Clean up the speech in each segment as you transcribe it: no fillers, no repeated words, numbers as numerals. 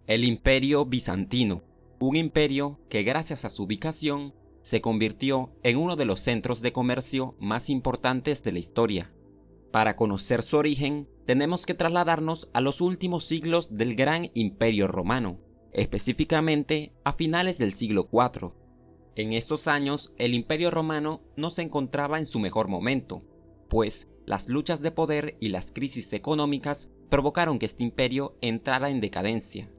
El Imperio Bizantino, un imperio que gracias a su ubicación se convirtió en uno de los centros de comercio más importantes de la historia. Para conocer su origen, tenemos que trasladarnos a los últimos siglos del Gran Imperio Romano, específicamente a finales del siglo IV. En estos años, el Imperio Romano no se encontraba en su mejor momento, pues las luchas de poder y las crisis económicas provocaron que este imperio entrara en decadencia.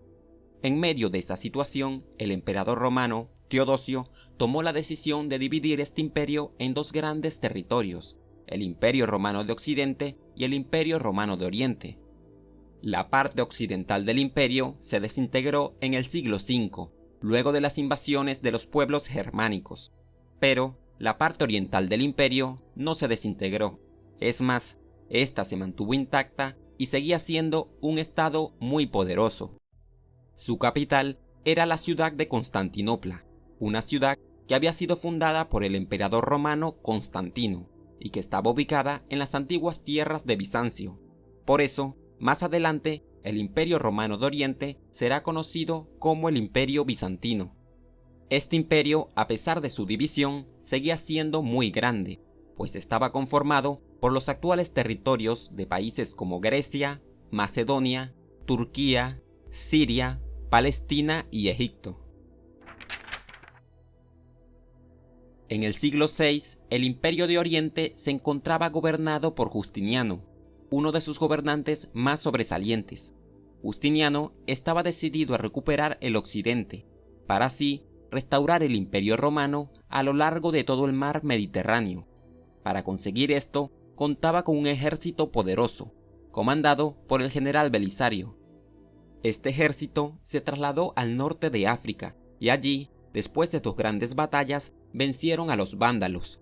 En medio de esa situación, el emperador romano, Teodosio, tomó la decisión de dividir este imperio en dos grandes territorios, el Imperio Romano de Occidente y el Imperio Romano de Oriente. La parte occidental del imperio se desintegró en el siglo V, luego de las invasiones de los pueblos germánicos, pero la parte oriental del imperio no se desintegró. Es más, esta se mantuvo intacta y seguía siendo un estado muy poderoso. Su capital era la ciudad de Constantinopla, una ciudad que había sido fundada por el emperador romano Constantino y que estaba ubicada en las antiguas tierras de Bizancio. Por eso, más adelante, el Imperio Romano de Oriente será conocido como el Imperio Bizantino. Este imperio, a pesar de su división, seguía siendo muy grande, pues estaba conformado por los actuales territorios de países como Grecia, Macedonia, Turquía, Siria, Palestina y Egipto. En el siglo VI, el Imperio de Oriente se encontraba gobernado por Justiniano, uno de sus gobernantes más sobresalientes. Justiniano estaba decidido a recuperar el occidente, para así restaurar el Imperio Romano a lo largo de todo el mar Mediterráneo. Para conseguir esto, contaba con un ejército poderoso, comandado por el general Belisario. Este ejército se trasladó al norte de África y allí, después de dos grandes batallas, vencieron a los vándalos.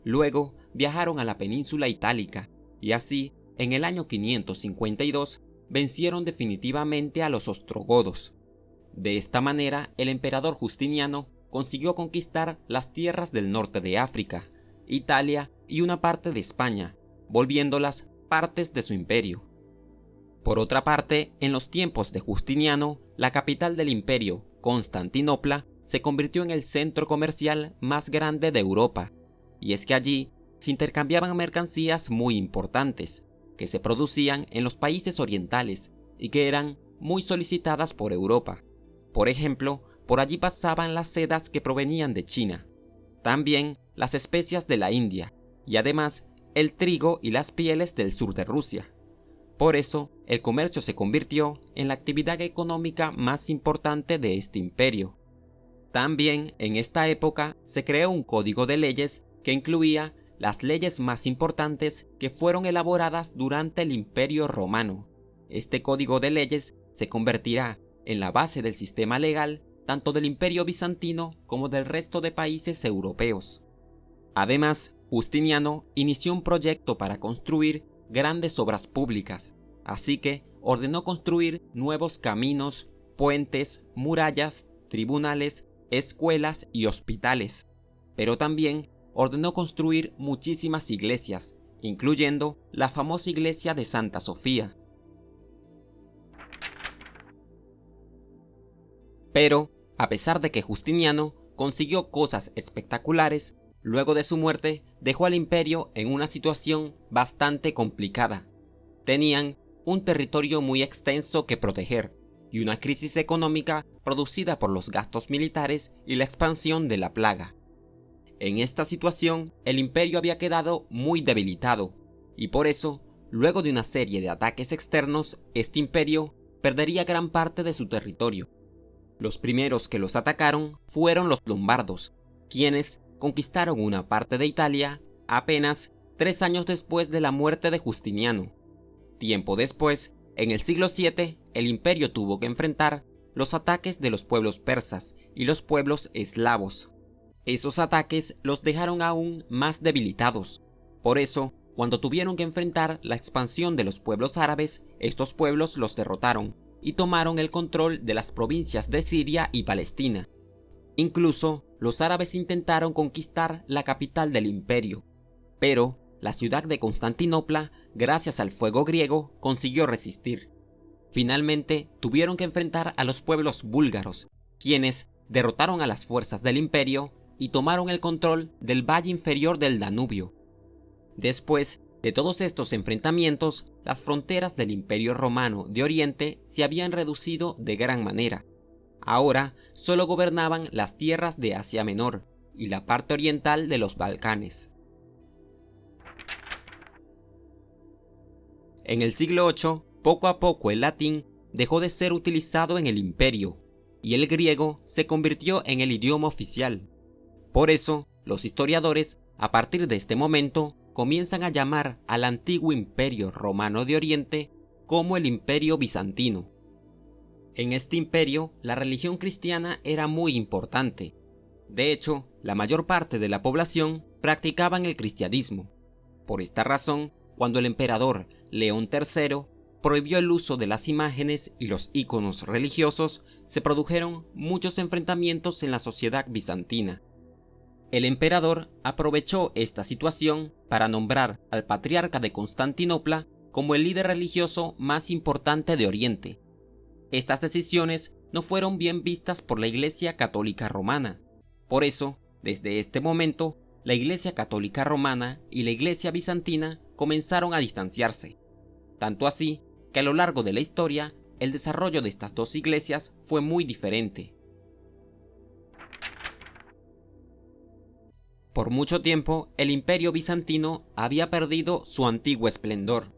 Luego viajaron a la península itálica y así, en el año 552, vencieron definitivamente a los ostrogodos. De esta manera, el emperador Justiniano consiguió conquistar las tierras del norte de África, Italia y una parte de España, volviéndolas partes de su imperio. Por otra parte, en los tiempos de Justiniano, la capital del imperio, Constantinopla, se convirtió en el centro comercial más grande de Europa, y es que allí se intercambiaban mercancías muy importantes, que se producían en los países orientales y que eran muy solicitadas por Europa. Por ejemplo, por allí pasaban las sedas que provenían de China, también las especias de la India, y además el trigo y las pieles del sur de Rusia. Por eso, el comercio se convirtió en la actividad económica más importante de este imperio. También en esta época se creó un código de leyes que incluía las leyes más importantes que fueron elaboradas durante el Imperio Romano. Este código de leyes se convertirá en la base del sistema legal tanto del Imperio Bizantino como del resto de países europeos. Además, Justiniano inició un proyecto para construir grandes obras públicas, así que ordenó construir nuevos caminos, puentes, murallas, tribunales, escuelas y hospitales, pero también ordenó construir muchísimas iglesias, incluyendo la famosa iglesia de Santa Sofía. Pero, a pesar de que Justiniano consiguió cosas espectaculares, luego de su muerte dejó al imperio en una situación bastante complicada. Tenían un territorio muy extenso que proteger y una crisis económica producida por los gastos militares y la expansión de la plaga. En esta situación, el imperio había quedado muy debilitado y por eso, luego de una serie de ataques externos, este imperio perdería gran parte de su territorio. Los primeros que los atacaron fueron los lombardos, quienes conquistaron una parte de Italia apenas 3 años después de la muerte de Justiniano. Tiempo después, en el siglo VII, el imperio tuvo que enfrentar los ataques de los pueblos persas y los pueblos eslavos. Esos ataques los dejaron aún más debilitados. Por eso, cuando tuvieron que enfrentar la expansión de los pueblos árabes, estos pueblos los derrotaron y tomaron el control de las provincias de Siria y Palestina. Incluso, los árabes intentaron conquistar la capital del imperio, pero la ciudad de Constantinopla, gracias al fuego griego, consiguió resistir. Finalmente tuvieron que enfrentar a los pueblos búlgaros, quienes derrotaron a las fuerzas del imperio y tomaron el control del valle inferior del Danubio. Después de todos estos enfrentamientos, las fronteras del Imperio Romano de Oriente se habían reducido de gran manera. Ahora solo gobernaban las tierras de Asia Menor y la parte oriental de los Balcanes. En el siglo VIII, poco a poco el latín dejó de ser utilizado en el imperio, y el griego se convirtió en el idioma oficial. Por eso, los historiadores, a partir de este momento, comienzan a llamar al antiguo Imperio Romano de Oriente como el Imperio Bizantino. En este imperio, la religión cristiana era muy importante. De hecho, la mayor parte de la población practicaban el cristianismo. Por esta razón, cuando el emperador León III prohibió el uso de las imágenes y los íconos religiosos, se produjeron muchos enfrentamientos en la sociedad bizantina. El emperador aprovechó esta situación para nombrar al patriarca de Constantinopla como el líder religioso más importante de Oriente. Estas decisiones no fueron bien vistas por la Iglesia Católica Romana. Por eso, desde este momento, la Iglesia Católica Romana y la Iglesia Bizantina comenzaron a distanciarse. Tanto así que a lo largo de la historia, el desarrollo de estas dos iglesias fue muy diferente. Por mucho tiempo, el Imperio Bizantino había perdido su antiguo esplendor.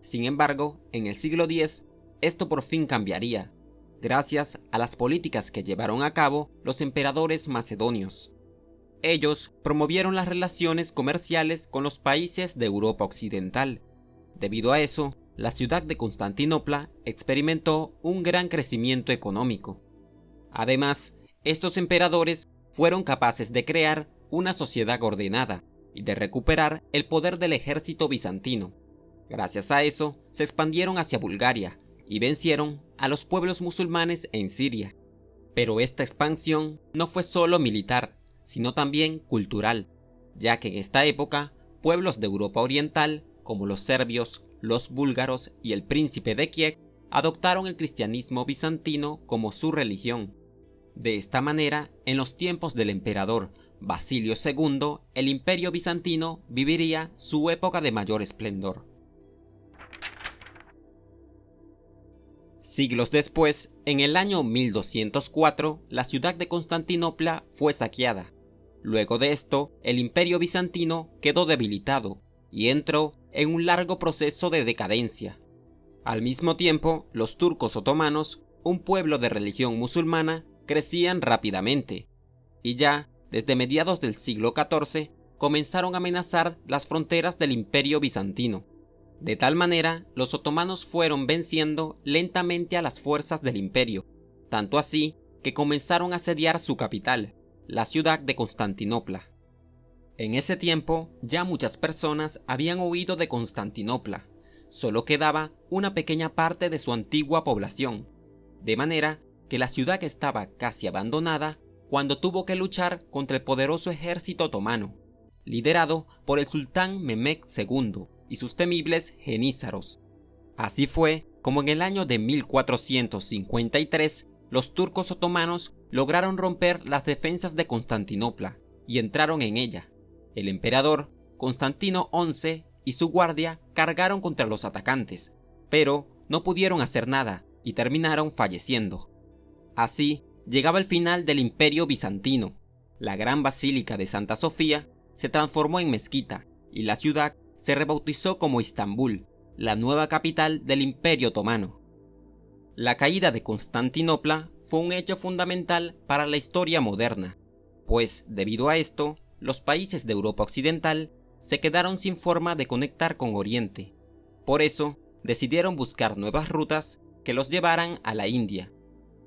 Sin embargo, en el siglo X, esto por fin cambiaría, gracias a las políticas que llevaron a cabo los emperadores macedonios. Ellos promovieron las relaciones comerciales con los países de Europa Occidental. Debido a eso, la ciudad de Constantinopla experimentó un gran crecimiento económico. Además, estos emperadores fueron capaces de crear una sociedad ordenada y de recuperar el poder del ejército bizantino. Gracias a eso, se expandieron hacia Bulgaria y vencieron a los pueblos musulmanes en Siria. Pero esta expansión no fue solo militar, sino también cultural, ya que en esta época, pueblos de Europa Oriental, como los serbios, los búlgaros y el príncipe de Kiev, adoptaron el cristianismo bizantino como su religión. De esta manera, en los tiempos del emperador Basilio II, el imperio bizantino viviría su época de mayor esplendor. Siglos después, en el año 1204, la ciudad de Constantinopla fue saqueada. Luego de esto, el imperio bizantino quedó debilitado y entró en un largo proceso de decadencia. Al mismo tiempo, los turcos otomanos, un pueblo de religión musulmana, crecían rápidamente, y ya desde mediados del siglo XIV comenzaron a amenazar las fronteras del imperio bizantino. De tal manera, los otomanos fueron venciendo lentamente a las fuerzas del imperio, tanto así que comenzaron a asediar su capital, la ciudad de Constantinopla. En ese tiempo, ya muchas personas habían huido de Constantinopla, solo quedaba una pequeña parte de su antigua población, de manera que la ciudad estaba casi abandonada cuando tuvo que luchar contra el poderoso ejército otomano, liderado por el sultán Mehmed II y sus temibles jenízaros. Así fue como en el año de 1453 los turcos otomanos lograron romper las defensas de Constantinopla y entraron en ella. El emperador Constantino XI y su guardia cargaron contra los atacantes, pero no pudieron hacer nada y terminaron falleciendo. Así llegaba el final del Imperio Bizantino. La gran basílica de Santa Sofía se transformó en mezquita y la ciudad se rebautizó como Istambul, la nueva capital del Imperio Otomano. La caída de Constantinopla fue un hecho fundamental para la historia moderna, pues debido a esto, los países de Europa Occidental se quedaron sin forma de conectar con Oriente. Por eso, decidieron buscar nuevas rutas que los llevaran a la India.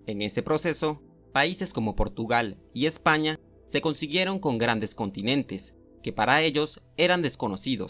En ese proceso, países como Portugal y España se consiguieron con grandes continentes que para ellos eran desconocidos.